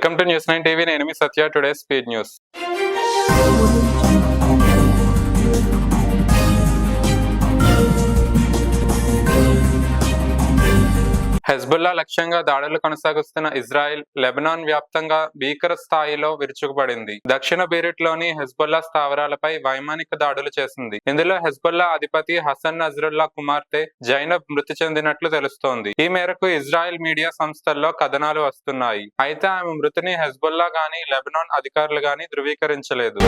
Welcome to news 9 TV. నేను మీ Satya. Today speed news. Hezbollah లక్ష్యంగా దాడులు కొనసాగిస్తున్న ఇజ్రాయెల్ లెబనాన్ వ్యాప్తంగా భీకర స్థాయిలో విరుచుకుపడింది. దక్షిణ బీరుట్లోని హెజ్బుల్లా స్థావరాలపై వైమానిక దాడులు చేసింది. ఇందులో హెజ్బుల్లా అధిపతి హసన్ నజ్రుల్లా కుమార్తె జైనబ్ మృతి చెందినట్లు తెలుస్తోంది. ఈ మేరకు ఇజ్రాయెల్ మీడియా సంస్థల్లో కథనాలు వస్తున్నాయి. అయితే ఆమె మృతిని హెజ్బుల్లా గానీ లెబనాన్ అధికారులు గానీ ధృవీకరించలేదు.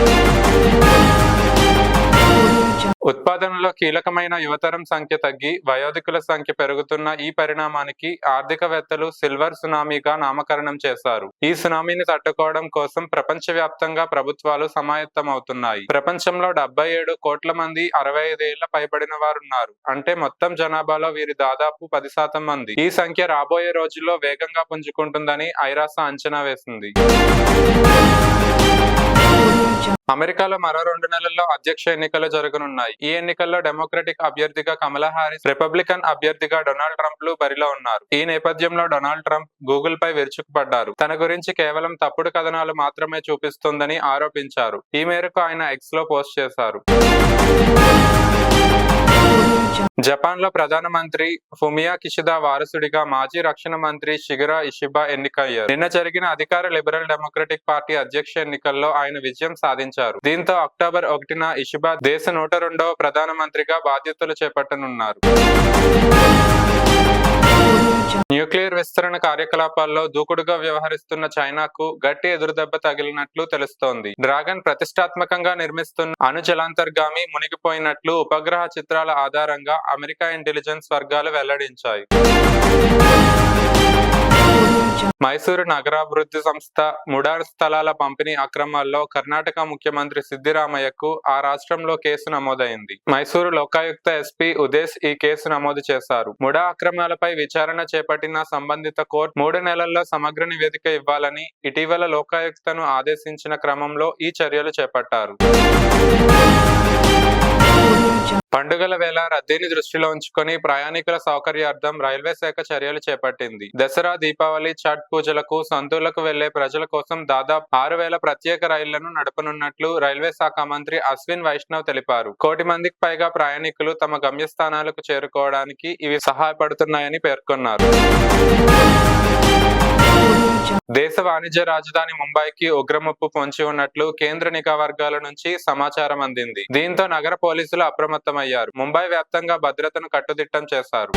ఉత్పాదనలో కీలకమైన యువతరం సంఖ్య తగ్గి వయోధికుల సంఖ్య పెరుగుతున్న ఈ పరిణామానికి ఆర్థికవేత్తలు సిల్వర్ సునామీగా నామకరణం చేశారు. ఈ సునామీని తట్టుకోవడం కోసం ప్రపంచవ్యాప్తంగా ప్రభుత్వాలు సమాయత్తమవుతున్నాయి. ప్రపంచంలో 77 కోట్ల మంది 65 ఏళ్ల పైబడిన వారున్నారు. అంటే మొత్తం జనాభాలో వీరి దాదాపు 10% మంది. ఈ సంఖ్య రాబోయే రోజుల్లో వేగంగా పుంజుకుంటుందని ఐరాస అంచనా వేసింది. అమెరికాలో మరో 2 నెలల్లో అధ్యక్ష ఎన్నికలు జరగనున్నాయి. ఈ ఎన్నికల్లో డెమోక్రటిక్ అభ్యర్థిగా కమలా హారిస్, రిపబ్లికన్ అభ్యర్థిగా డొనాల్డ్ ట్రంప్ లు బరిలో ఉన్నారు. ఈ నేపథ్యంలో డొనాల్డ్ ట్రంప్ గూగుల్ పై విరుచుకుపడ్డారు. తన గురించి కేవలం తప్పుడు కథనాలు మాత్రమే చూపిస్తోందని ఆరోపించారు. ఈ మేరకు ఆయన ఎక్స్ లో పోస్ట్ చేశారు. జపాన్ లో ప్రధానమంత్రి ఫుమియా కిషిదా వారసుడిగా మాజీ రక్షణ మంత్రి షిగెరూ ఇషిబా ఎన్నికయ్యారు. నిన్న జరిగిన అధికార లిబరల్ డెమోక్రటిక్ పార్టీ అధ్యక్ష ఎన్నికల్లో ఆయన విజయం సాధించారు. దీంతో అక్టోబర్ 1న ఇషిబా దేశ 102వ ప్రధానమంత్రిగా బాధ్యతలు చేపట్టనున్నారు. న్యూక్లియర్ విస్తరణ కార్యకలాపాల్లో దూకుడుగా వ్యవహరిస్తున్న చైనాకు గట్టి ఎదురుదెబ్బ తగిలినట్లు తెలుస్తోంది. డ్రాగన్ ప్రతిష్టాత్మకంగా నిర్మిస్తున్న అణు జలాంతర్గామి మునిగిపోయినట్లు ఉపగ్రహ చిత్రాల ఆధారంగా అమెరికా ఇంటెలిజెన్స్ వర్గాలు వెల్లడించాయి. మైసూరు నగరాభివృద్ధి సంస్థ ముడా స్థలాల పంపిణీ అక్రమాల్లో కర్ణాటక ముఖ్యమంత్రి సిద్దిరామయ్యకు ఆ రాష్ట్రంలో కేసు నమోదైంది. మైసూరు లోకాయుక్త ఎస్పీ ఉదేశ్ ఈ కేసు నమోదు చేశారు. ముడా అక్రమాలపై విచారణ చేపట్టిన సంబంధిత కోర్టు 3 నెలల్లో సమగ్ర నివేదిక ఇవ్వాలని ఇటీవల లోకాయుక్తను ఆదేశించిన క్రమంలో ఈ చర్యలు చేపట్టారు. పండుగల వేళ రద్దీని దృష్టిలో ఉంచుకొని ప్రయాణికుల సౌకర్యార్థం రైల్వే శాఖ చర్యలు చేపట్టింది. దసరా, దీపావళి, ఛట్ పూజలకు సొంతూళ్లకు వెళ్లే ప్రజల కోసం దాదాపు 6000 ప్రత్యేక రైళ్లను నడపనున్నట్లు రైల్వే శాఖ మంత్రి అశ్విన్ వైష్ణవ్ తెలిపారు. 1 కోటి మందికి పైగా ప్రయాణికులు తమ గమ్యస్థానాలకు చేరుకోవడానికి ఇవి సహాయపడుతున్నాయని పేర్కొన్నారు. దేశ వాణిజ్య రాజధాని ముంబైకి ఉగ్రముప్పు పొంచి ఉన్నట్లు కేంద్ర నిఘా వర్గాల నుంచి సమాచారం అందింది. దీంతో నగర పోలీసులు అప్రమత్తమయ్యారు. ముంబై వ్యాప్తంగా భద్రతను కట్టుదిట్టం చేశారు.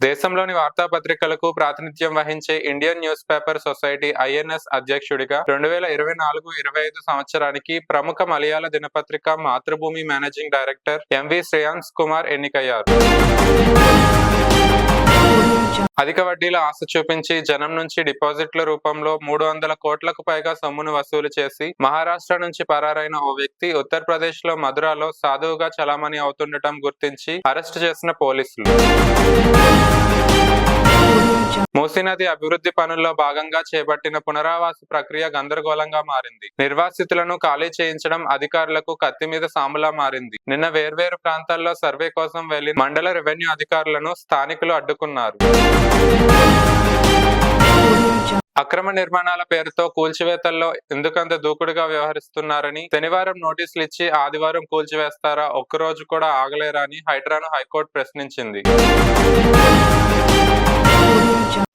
దేశంలోని వార్తాపత్రికలకు ప్రాతినిధ్యం వహించే Indian news paper society INS అధ్యక్షుడిగా 2024-25 సంవత్సరానికి ప్రముఖ మలయాళ దినపత్రిక మాతృభూమి managing director MV Shreyans Kumar ఎన్నికయ్యారు. అధిక వడ్డీల ఆశ చూపించి జనం నుంచి డిపాజిట్ల రూపంలో 300 కోట్లకు పైగా సొమ్మును వసూలు చేసి మహారాష్ట్ర నుంచి పరారైన ఓ వ్యక్తి ఉత్తరప్రదేశ్ లో మధురాలో సాధువుగా చలామణి అవుతుండటం గుర్తించి అరెస్టు చేసిన పోలీసులు. మూసీ నది అభివృద్ధి పనుల్లో భాగంగా చేపట్టిన పునరావాస ప్రక్రియ గందరగోళంగా మారింది. నిర్వాసితులను ఖాళీ చేయించడం అధికారులకు కత్తి మీద సాములా మారింది. నిన్న వేర్వేరు ప్రాంతాల్లో సర్వే కోసం వెళ్లిన మండల రెవెన్యూ అధికారులను స్థానికులు అడ్డుకున్నారు. అక్రమ నిర్మాణాల పేరుతో కూల్చివేతల్లో ఎందుకంత దూకుడుగా వ్యవహరిస్తున్నారని శనివారం నోటీసులు ఇచ్చి ఆదివారం కూల్చివేస్తారా, ఒక్కరోజు కూడా ఆగలేరా అని హైడ్రాను హైకోర్టు ప్రశ్నించింది.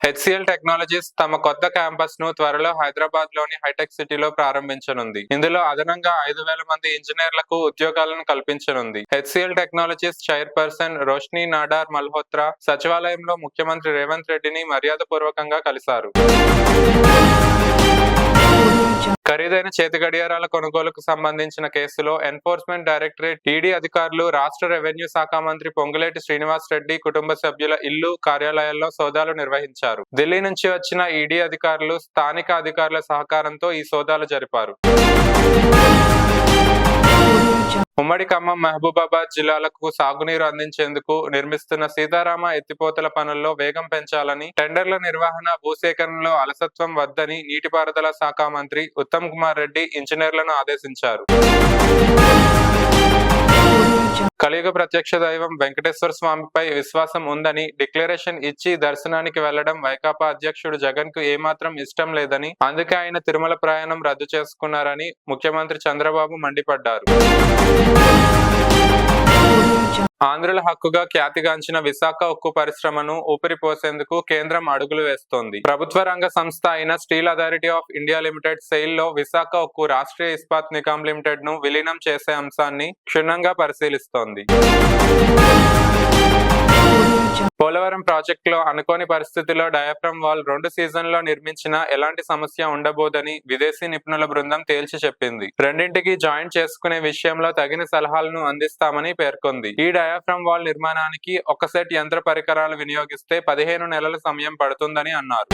HCL టెక్నాలజీస్ తమ కొత్త క్యాంపస్ ను త్వరలో హైదరాబాద్ లోని హైటెక్ సిటీలో ప్రారంభించనుంది. ఇందులో అదనంగా 5000 మంది ఇంజనీర్లకు ఉద్యోగాలను కల్పించనుంది. HCL technologies chairperson Roshni Nadar Malhotra సచివాలయంలో ముఖ్యమంత్రి రేవంత్ రెడ్డిని మర్యాదపూర్వకంగా కలిశారు. ఖరీదైన చేతి గడియారాల కొనుగోలుకు సంబంధించిన కేసులో ఎన్ఫోర్స్మెంట్ డైరెక్టరేట్ ED అధికారులు రాష్ట్ర రెవెన్యూ శాఖ మంత్రి పొంగులేటి శ్రీనివాస్ రెడ్డి కుటుంబ సభ్యుల ఇల్లు, కార్యాలయాల్లో సోదాలు నిర్వహించారు. ఢిల్లీ నుంచి వచ్చిన ED అధికారులు స్థానిక అధికారుల సహకారంతో ఈ సోదాలు జరిపారు. ఉమ్మడి ఖమ్మం, మహబూబాబాద్ జిల్లాలకు సాగునీరు అందించేందుకు నిర్మిస్తున్న సీతారామ ఎత్తిపోతల పనుల్లో వేగం పెంచాలని, టెండర్ల నిర్వహణ, భూసేకరణలో అలసత్వం వద్దని నీటిపారుదల శాఖ మంత్రి ఉత్తమ్ కుమార్ రెడ్డి ఇంజనీర్లను ఆదేశించారు. కలియుగ ప్రత్యక్ష దైవం వెంకటేశ్వర స్వామిపై విశ్వాసం ఉందని డిక్లరేషన్ ఇచ్చి దర్శనానికి వెళ్లడం వైకాపా అధ్యక్షుడు జగన్ కు ఏమాత్రం ఇష్టం లేదని, అందుకే ఆయన తిరుమల ప్రయాణం రద్దు చేసుకున్నారని ముఖ్యమంత్రి చంద్రబాబు మండిపడ్డారు. ఆంధ్రుల హక్కుగా ఖ్యాతిగాంచిన విశాఖ ఉక్కు పరిశ్రమను ఊపిరిపోసేందుకు కేంద్రం అడుగులు వేస్తోంది. ప్రభుత్వ రంగ సంస్థ అయిన steel authority of India limited SAIL లో విశాఖ ఉక్కు రాష్ట్రీయ ఇస్పాత్ నిగమ్ లిమిటెడ్ ను విలీనం చేసే అంశాన్ని క్షుణ్ణంగా పరిశీలిస్తోంది. పోలవరం ప్రాజెక్టులో అనుకోని పరిస్థితుల్లో డయాఫ్రమ్ వాల్ 2 సీజన్లలో నిర్మించినా ఎలాంటి సమస్య ఉండబోదని విదేశీ నిపుణుల బృందం తేల్చి చెప్పింది. రెండింటికి జాయింట్ చేసుకునే విషయంలో తగిన సలహాలను అందిస్తామని పేర్కొంది. ఈ డయాఫ్రమ్ వాల్ నిర్మాణానికి ఒక సెట్ యంత్ర పరికరాలు వినియోగిస్తే 15 నెలల సమయం పడుతుందని అన్నారు.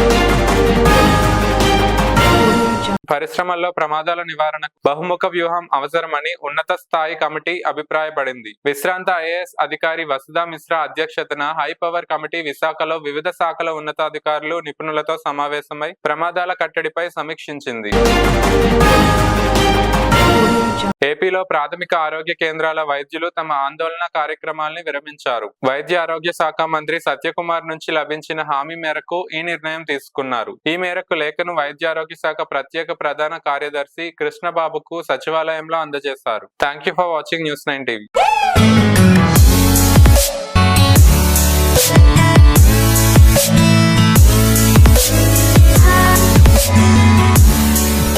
పరిశ్రమల్లో ప్రమాదాల నివారణకు బహుముఖ వ్యూహం అవసరమని ఉన్నత స్థాయి కమిటీ అభిప్రాయపడింది. విశ్రాంత ఐఏఎస్ అధికారి వసుధా మిశ్రా అధ్యక్షతన హై పవర్ కమిటీ విశాఖలో వివిధ శాఖల ఉన్నతాధికారులు, నిపుణులతో సమావేశమై ప్రమాదాల కట్టడిపై సమీక్షించింది. ఏపీలో ప్రాథమిక ఆరోగ్య కేంద్రాల వైద్యులు తమ ఆందోళన కార్యక్రమాల్ని విరమించారు. వైద్య ఆరోగ్య శాఖ మంత్రి సత్యకుమార్ నుంచి లభించిన హామీ మేరకు ఈ నిర్ణయం తీసుకున్నారు. ఈ మేరకు లేఖను వైద్య ఆరోగ్య శాఖ ప్రత్యేక ప్రధాన కార్యదర్శి కృష్ణబాబుకు సచివాలయంలో అందజేశారు. Thank you for watching News9 TV.